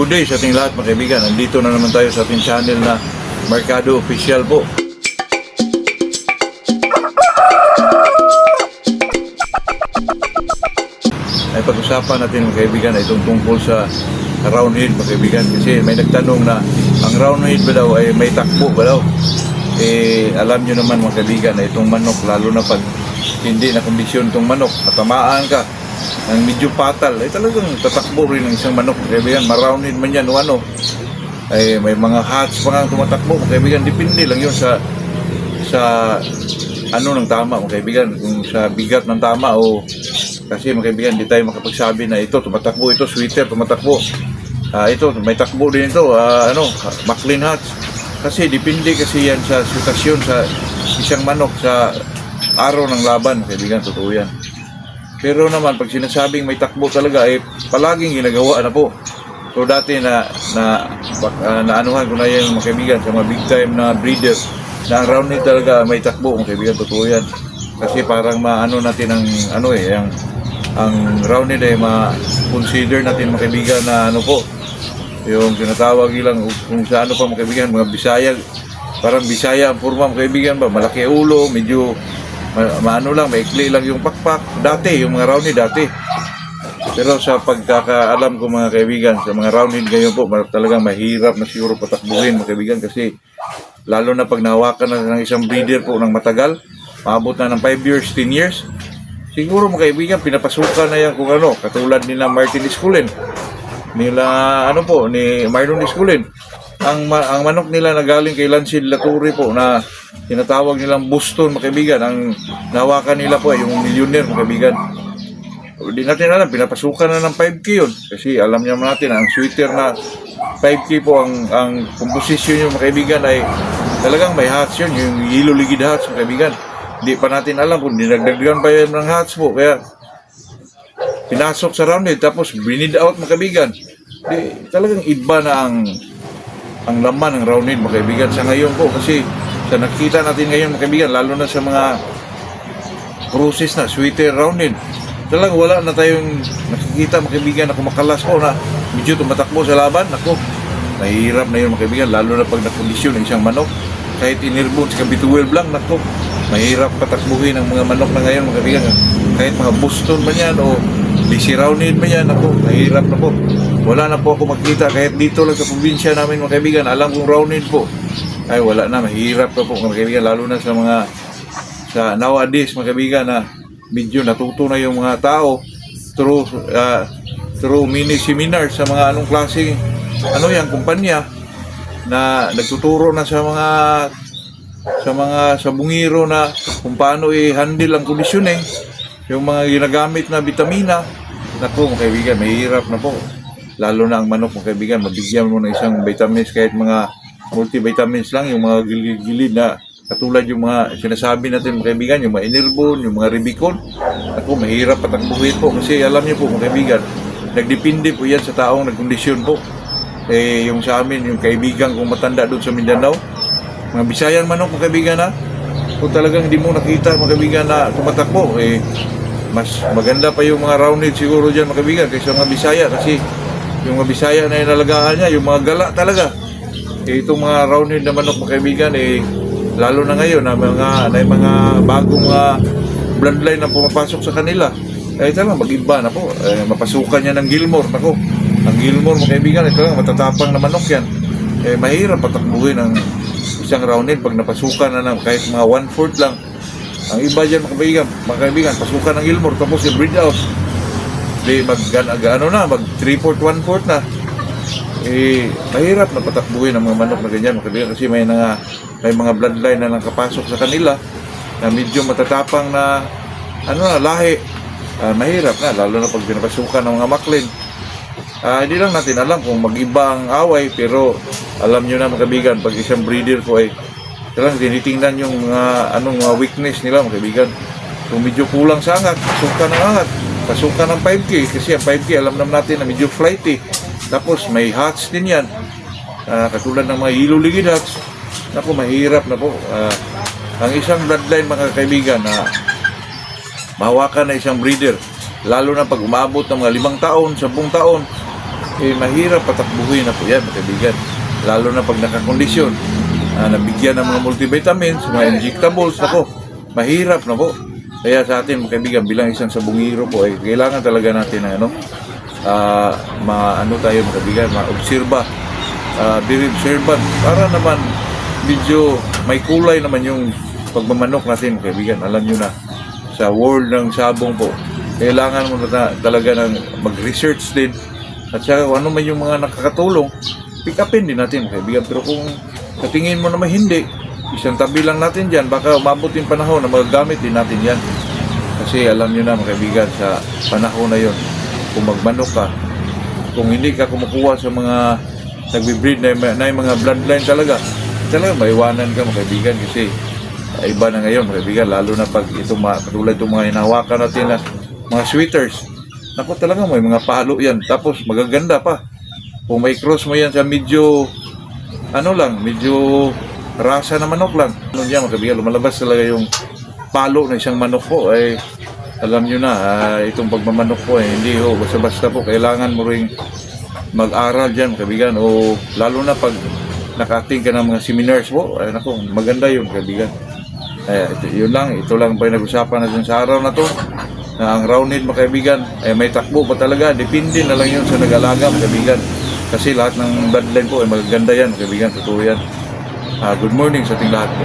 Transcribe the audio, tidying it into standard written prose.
Good day sa ating lahat mga kaibigan. Nandito na naman tayo sa ating channel na Mercado Official po. Ay pag-usapan natin mga kaibigan ay itong tungkol sa roundhead mga kaibigan. Kasi may nagtanong na ang roundhead ba daw ay may takbo ba daw? Alam nyo naman mga kaibigan na itong manok, lalo na pag hindi na kondisyon itong manok, natamaan ka ng medyo patal, ay talagang tatakbo rin ng isang manok mga kaibigan. Ma-roundhead man yan o ano, ay may mga hats pa nga tumatakbo mga kaibigan. Depende lang yun sa ano ng tama mga kaibigan, kung sa bigat ng tama o kasi mga kaibigan, di tayo makapagsabi na ito tumatakbo, ito sweater tumatakbo, ito may takbo din ito, Maclean hats. Kasi depende kasi yan sa sitwasyon sa isang manok sa araw ng laban mga kaibigan, totoo yan. Pero naman pag sinasabing may takbo talaga ay palaging ginagawa na po. So dati na anuhan ko na yan mga kaibigan sa mga big time na breeders na ang roundhead talaga may takbo mga kaibigan, totoo yan. Kasi parang maano natin ang ang roundhead ay ma-consider natin mga kaibigan na yung tinatawag ilang kung sa ano pa mga kaibigan, mga Bisaya, parang Bisaya ang forma mga kaibigan ba, malaki ulo, medyo maano lang, maikli lang yung pakpak dati, yung mga roundhead dati. Pero sa pagkakaalam ko mga kaibigan, sa mga roundhead ngayon po, talagang mahirap na siguro patakbuhin mga kaibigan, kasi lalo na pag nahawakan na ng isang breeder po ng matagal, maabot na ng 5 years, 10 years, siguro mga kaibigan, pinapasukan na yan kung katulad nila Martin Esculin, nila ni Myron Esculin. Ang manok nila na galing kay Lancid Laturi po na tinatawag nilang Boston mga kaibigan, ang nahawakan nila po ay yung millionaire mga kaibigan. Hindi natin alam, pinapasukan na ng 5K yun. Kasi alam niya natin, ang sweater na 5K po ang composition yung mga kaibigan ay talagang may hats yun, yung yellow ligid hats mga kaibigan. Hindi pa natin alam kung dinagdagan pa yan ng hats po. Kaya pinasok sa roundhead tapos binid out mga kaibigan. Talagang iba na ang laman ng roundhead mga kaibigan sa ngayon po, kasi sa nakita natin ngayon mga kaibigan, lalo na sa mga cruises na sweater roundhead, talagang wala na tayong nakikita mga kaibigan na kumakalas ko na medyo tumatakbo sa laban. Ako, mahirap na yun mga kaibigan, lalo na pag nakondisyon ng isang manok. Kahit inirbon sa kabituwel lang, nako, mahirap patakbuhin ang mga manok na ngayon mga kaibigan. Kahit mga Boston man yan o DC roundhead man yan, ako, mahirap na po. Wala na po ako makita, kahit dito lang sa probinsya namin mga kaibigan, alam kong roundhead po, ay wala na, mahirap na po mga kaibigan, lalo na sa nowadays mga kaibigan na medyo natuto na yung mga tao through mini seminar sa mga anong klaseng kumpanya na nagtuturo na sa mga sabungiro na kung paano i-handle ang conditioning, yung mga ginagamit na vitamina. Naku mga kaibigan, mahirap na po. Lalo na ang manok mga kaibigan, mabigyan mo ng isang vitamins, kahit mga multivitamins lang, yung mga gilid-gilid na katulad yung mga sinasabi natin mga kaibigan, yung mga Enervon, yung mga Ribicon. Ako, mahirap patakbuhin po, kasi alam niyo po mga kaibigan, nagdepende po yan sa taong nagkondisyon po. Yung sa amin, yung kaibigan kong matanda doon sa Mindanao, mga Bisayan manok mga kaibigan kung talagang hindi mo nakita mga kaibigan na tumatakbo, mas maganda pa yung mga roundhead siguro dyan mga kaibigan kaysa mga Bisaya, kasi yung mga Bisaya na inalagaan niya, yung mga gala talaga. Itong mga roundhead na manok mga kaibigan, lalo na ngayon na mga bagong bloodline na pumapasok sa kanila, talagang mag-iba na po. Mapasukan niya ng Gilmore. Nako, ang Gilmore mga kaibigan, talagang matatapang na manok yan. Mahirap patakbuhin ang isang roundhead pag napasukan na ng kahit mga 1/4 lang. Ang iba dyan mga kaibigan, pasukan ng Gilmore tapos yung breed out, mag 3/4, 1/4 na. Mahirap na patakbuhin ang mga manok na ganyan mga kaibigan, kasi may mga bloodline na nakapasok sa kanila na medyo matatapang na lahi. Mahirap na, lalo na pag pinapasukan ng mga Maclean. Hindi lang natin alam kung mag-iba ang away, pero alam nyo na mga kaibigan, pag isang breeder po talagang tinitingnan yung mga weakness nila mga kaibigan. Kung medyo kulang sa angat, pasukan ng 5K, kasi ang 5K alam naman natin na medyo flighty. Tapos may hats din yan, katulad ng mga yellow ligid hats. Naku, mahirap na po. Ang isang bloodline mga kaibigan na mahawakan na isang breeder, lalo na pag umabot ng mga 5 taon, 10 taon, mahirap patakbuhin na po yan, mga kaibigan. Lalo na pag nakakondisyon, nabigyan ng mga multivitamins, mga injectables, ako, mahirap na po. Kaya sa atin, mga kaibigan, bilang isang sabungiro po, ay kailangan talaga natin na tayo, mga kaibigan, ma-obserba, be observant, para naman medyo may kulay naman yung pagmamanok natin, mga kaibigan. Alam nyo na, sa world ng sabong po, kailangan mo na talaga ng mag-research din, at saka kung ano man yung mga nakakatulong, pick upin din natin, mga kaibigan. Pero kung katingin mo naman hindi, isang tabi lang natin dyan, baka umabot yung panahon na magagamit din natin yan. Kasi alam nyo na, mga kaibigan, sa panahon na yon, kung magmanok ka, kung hindi ka kumukuha sa mga nagbe-breed na yung mga bloodline talaga maiwanan ka, mga kaibigan. Kasi iba na ngayon, mga kaibigan, lalo na pag katulad itong mga hinahawakan natin na mga sweaters. Naku, talaga may mga palo yan, tapos magaganda pa. Kung may cross mo yan sa medyo medyo rasa na manok lang, ano yan, mga kaibigan, lumalabas talaga yung palo ng isang manok po. Ay alam nyo na, itong pagmamanok po, hindi basta-basta po. Kailangan mo ring mag-aral dyan, mga kaibigan, o lalo na pag nakating ka ng mga seminars po, ay naku, maganda yun, kaibigan. Ito lang pa yung nag-usapan natin sa araw na to, na ang roundhead, mga kaibigan, ay may takbo pa talaga. Depende na lang yun sa nag-alaga, mga kaibigan. Kasi lahat ng bloodline po ay magaganda yan, mga kaibigan, totoo yan. Good morning sa ating lahat po.